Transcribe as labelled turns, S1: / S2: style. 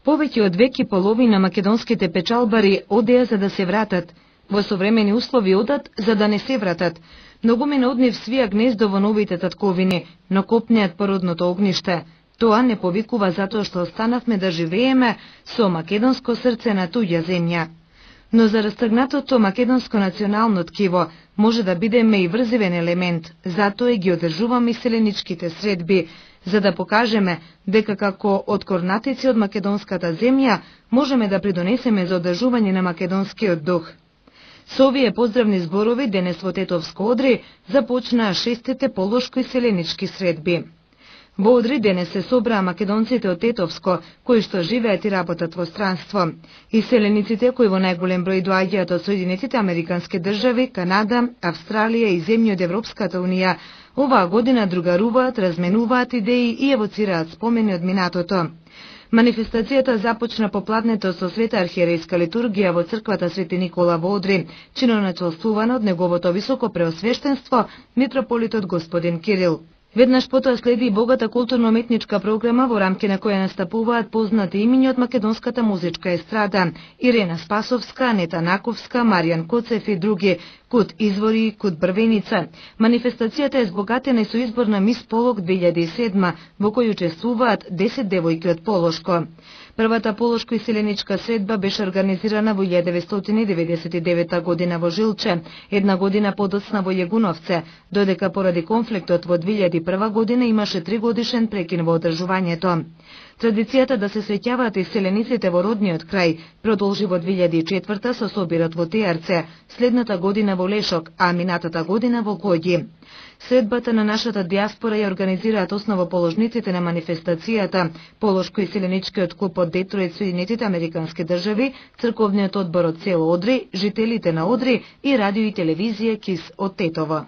S1: Повеќе од век и половина македонските печалбари одеа за да се вратат. Во современи услови одат за да не се вратат. Многумина од нив свија гнездо во новите татковини, но копнеат породното огниште. Тоа не повикува затоа што останавме да живееме со македонско срце на туѓа земја. Но за растргнатото македонско национално ткиво може да бидеме и врзивен елемент, затоа ги одржуваме селеничките средби, за да покажеме дека како откорнатици од македонската земја можеме да придонесеме за одржување на македонскиот дух. Со овие поздравни зборови денес во Тетовско Одри започнаа 6-те полошко и селенички средби. Во Одри денес се собраа македонците од Тетовско, кои што живеат и работат во странство, и селениците кои во најголем број доаѓаат од Соединетите Американски држави, Канада, Австралија и земји од Европската унија, оваа година другаруваат, разменуваат идеи и евоцираат спомени од минатото. Манифестацијата започна попладнето со света архиерейска литургија во црквата Свети Никола во Одри, чиноначалствувана од неговото високо преосвештенство, митрополитот господин Кирил. Веднаш потоа следи и богата културно-уметничка програма во рамки на која настапуваат познати имиња од македонската музичка естрада: Ирена Спасовска, Анета Наковска, Маријан Коцев и други, Кут Извори, Кут Брвеница. Манифестацијата е збогатена и со избор на Мис Полок 2007, во кој учествуваат 10 девојки од Полошко. Првата полошко и селеничка средба беше организирана во 1999 година во Жилче, една година подоцна во Јегуновце, додека поради конфликтот во 2001 година имаше 3-годишен прекин во одржувањето. Традицијата да се среќаваат и селениците во родниот крај продолжи во 2004 со собирот во Теарце, следната година во Лешок, а минатата година во Гоѓи. Средбата на нашата диаспора ја организираат основоположниците на манифестацијата, Полошко и селеничкиот клуб од Детройт, Соединетите Американски држави, црковниот одбор од село Одри, жителите на Одри и радио и телевизија КИС од Тетово.